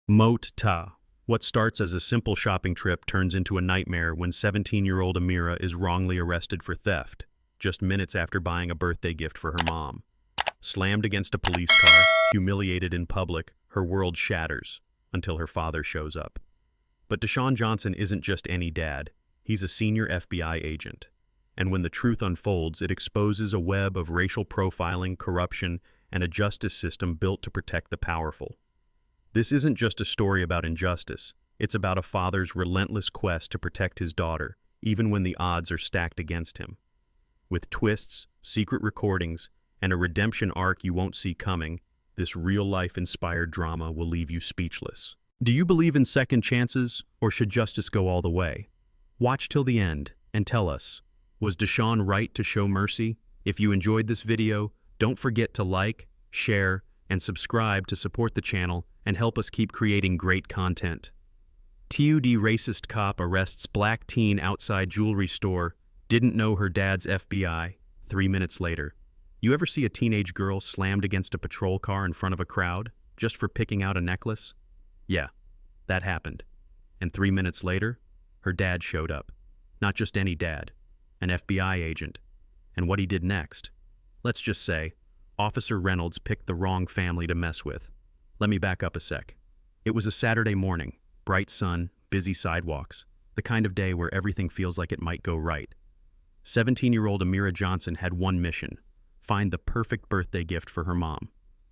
Moat Ta. What starts as a simple shopping trip turns into a nightmare when 17-year-old Amira is wrongly arrested for theft, just minutes after buying a birthday gift for her mom. Slammed against a police car, humiliated in public, her world shatters until her father shows up. But Deshaun Johnson isn't just any dad. He's a senior FBI agent. And when the truth unfolds, it exposes a web of racial profiling, corruption, and a justice system built to protect the powerful. This isn't just a story about injustice. It's about a father's relentless quest to protect his daughter, even when the odds are stacked against him. With twists, secret recordings, and a redemption arc you won't see coming, this real-life-inspired drama will leave you speechless. Do you believe in second chances, or should justice go all the way? Watch till the end and tell us, was Deshaun right to show mercy? If you enjoyed this video, don't forget to like, share, and subscribe to support the channel and help us keep creating great content. TUD racist cop arrests black teen outside jewelry store, didn't know her dad's FBI, 3 minutes later. You ever see a teenage girl slammed against a patrol car in front of a crowd, just for picking out a necklace? Yeah, that happened. And 3 minutes later, her dad showed up. Not just any dad, an FBI agent. And what he did next? Let's just say, Officer Reynolds picked the wrong family to mess with. Let me back up a sec. It was a Saturday morning, bright sun, busy sidewalks, the kind of day where everything feels like it might go right. 17-year-old Amira Johnson had one mission: find the perfect birthday gift for her mom.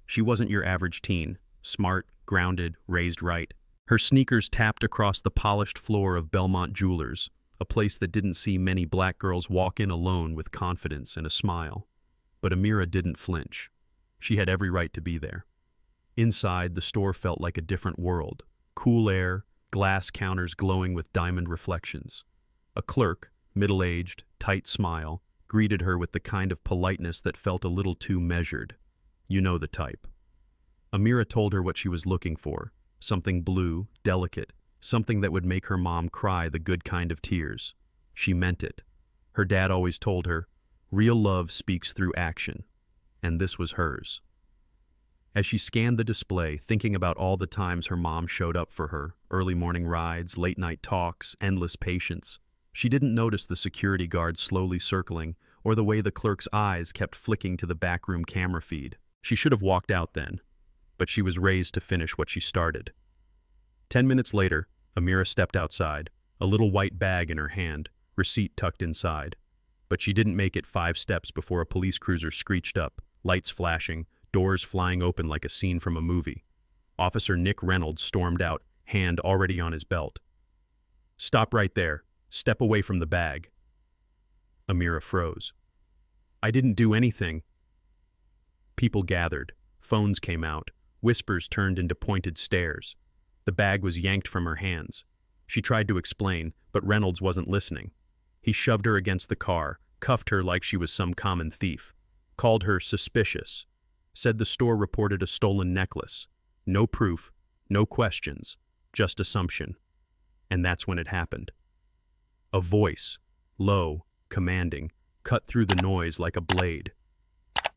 She wasn't your average teen, smart, grounded, raised right. Her sneakers tapped across the polished floor of Belmont Jewelers, a place that didn't see many black girls walk in alone with confidence and a smile. But Amira didn't flinch. She had every right to be there. Inside, the store felt like a different world. Cool air, glass counters glowing with diamond reflections. A clerk, middle-aged, tight smile, greeted her with the kind of politeness that felt a little too measured. You know the type. Amira told her what she was looking for. Something blue, delicate, something that would make her mom cry the good kind of tears. She meant it. Her dad always told her, real love speaks through action. And this was hers. As she scanned the display, thinking about all the times her mom showed up for her, early morning rides, late-night talks, endless patience, she didn't notice the security guards slowly circling or the way the clerk's eyes kept flicking to the backroom camera feed. She should have walked out then, but she was raised to finish what she started. 10 minutes later, Amira stepped outside, a little white bag in her hand, receipt tucked inside. But she didn't make it 5 steps before a police cruiser screeched up, lights flashing, doors flying open like a scene from a movie. Officer Nick Reynolds stormed out, hand already on his belt. "Stop right there. Step away from the bag." Amira froze. "I didn't do anything." People gathered. Phones came out. Whispers turned into pointed stares. The bag was yanked from her hands. She tried to explain, but Reynolds wasn't listening. He shoved her against the car, cuffed her like she was some common thief, called her suspicious, said the store reported a stolen necklace. No proof, no questions, just assumption. And that's when it happened. A voice, low, commanding, cut through the noise like a blade.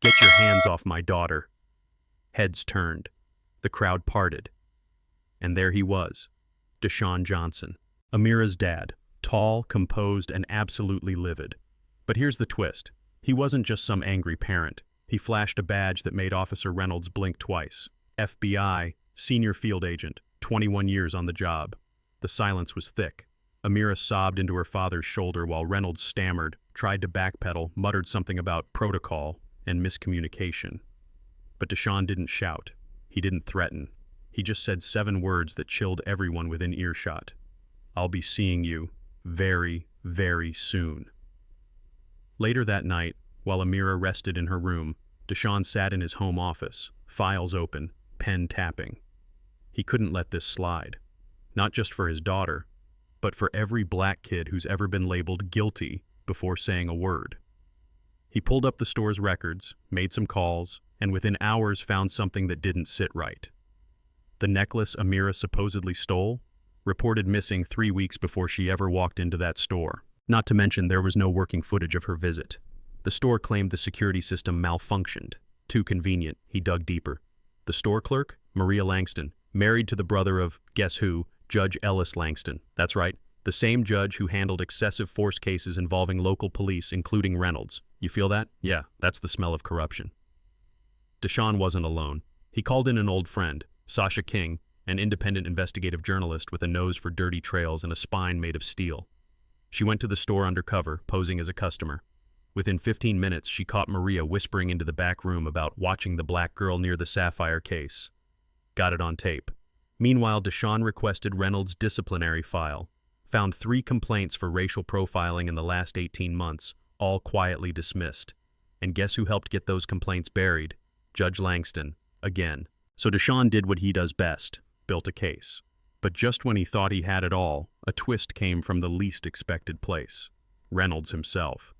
"Get your hands off my daughter." Heads turned. The crowd parted. And there he was, Deshaun Johnson, Amira's dad, tall, composed, and absolutely livid. But here's the twist. He wasn't just some angry parent. He flashed a badge that made Officer Reynolds blink twice. FBI, senior field agent, 21 years on the job. The silence was thick. Amira sobbed into her father's shoulder while Reynolds stammered, tried to backpedal, muttered something about protocol and miscommunication. But Deshaun didn't shout. He didn't threaten. He just said 7 words that chilled everyone within earshot. "I'll be seeing you very, very soon." Later that night, while Amira rested in her room, Deshaun sat in his home office, files open, pen tapping. He couldn't let this slide. Not just for his daughter, but for every black kid who's ever been labeled guilty before saying a word. He pulled up the store's records, made some calls, and within hours found something that didn't sit right. The necklace Amira supposedly stole, reported missing 3 weeks before she ever walked into that store. Not to mention there was no working footage of her visit. The store claimed the security system malfunctioned. Too convenient, he dug deeper. The store clerk, Maria Langston, married to the brother of, guess who, Judge Ellis Langston. That's right, the same judge who handled excessive force cases involving local police, including Reynolds. You feel that? Yeah, that's the smell of corruption. Deshaun wasn't alone. He called in an old friend, Sasha King, an independent investigative journalist with a nose for dirty trails and a spine made of steel. She went to the store undercover, posing as a customer. Within 15 minutes, she caught Maria whispering into the back room about watching the black girl near the sapphire case. Got it on tape. Meanwhile, Deshaun requested Reynolds' disciplinary file, found 3 complaints for racial profiling in the last 18 months, all quietly dismissed. And guess who helped get those complaints buried? Judge Langston, again. So Deshaun did what he does best, built a case. But just when he thought he had it all, a twist came from the least expected place. Reynolds himself.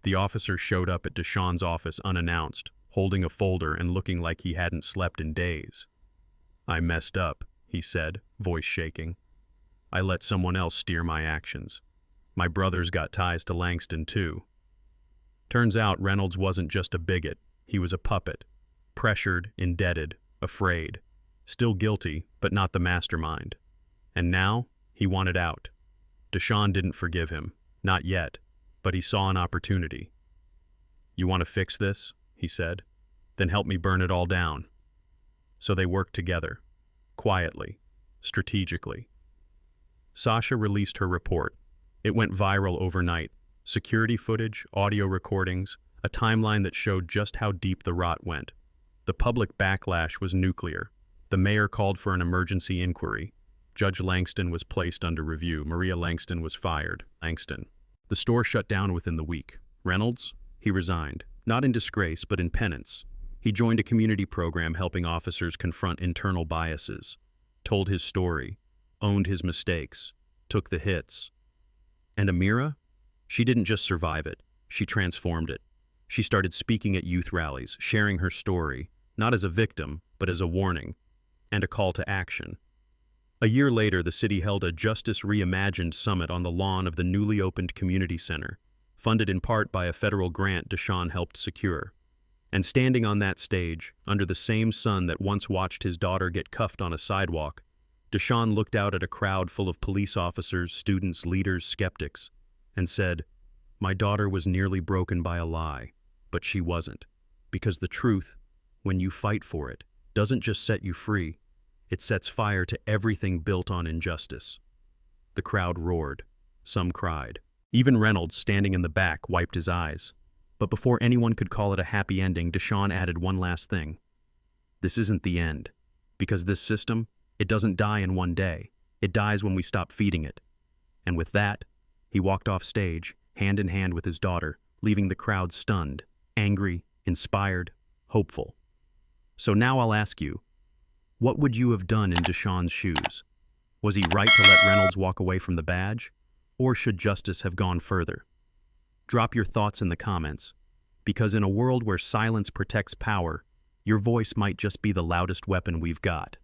The officer showed up at Deshaun's office unannounced, holding a folder and looking like he hadn't slept in days. "I messed up," he said, voice shaking. "I let someone else steer my actions. My brother's got ties to Langston, too." Turns out Reynolds wasn't just a bigot, he was a puppet. Pressured, indebted, afraid. Still guilty, but not the mastermind. And now, he wanted out. Deshaun didn't forgive him, not yet, but he saw an opportunity. "You want to fix this?" he said. "Then help me burn it all down." So they worked together, quietly, strategically. Sasha released her report. It went viral overnight. Security footage, audio recordings, a timeline that showed just how deep the rot went. The public backlash was nuclear. The mayor called for an emergency inquiry. Judge Langston was placed under review. Maria Langston was fired. The store shut down within the week. Reynolds? He resigned. Not in disgrace, but in penance. He joined a community program helping officers confront internal biases. Told his story. Owned his mistakes. Took the hits. And Amira? She didn't just survive it. She transformed it. She started speaking at youth rallies, sharing her story, not as a victim, but as a warning, and a call to action. A year later, the city held a Justice Reimagined summit on the lawn of the newly opened community center, funded in part by a federal grant Deshaun helped secure. And standing on that stage, under the same sun that once watched his daughter get cuffed on a sidewalk, Deshaun looked out at a crowd full of police officers, students, leaders, skeptics, and said, "My daughter was nearly broken by a lie, but she wasn't. Because the truth, when you fight for it, doesn't just set you free, it sets fire to everything built on injustice." The crowd roared. Some cried. Even Reynolds, standing in the back, wiped his eyes. But before anyone could call it a happy ending, Deshaun added one last thing. "This isn't the end. Because this system, it doesn't die in one day. It dies when we stop feeding it." And with that, he walked off stage, hand in hand with his daughter, leaving the crowd stunned, angry, inspired, hopeful. So now I'll ask you, what would you have done in Deshaun's shoes? Was he right to let Reynolds walk away from the badge? Or should justice have gone further? Drop your thoughts in the comments, because in a world where silence protects power, your voice might just be the loudest weapon we've got.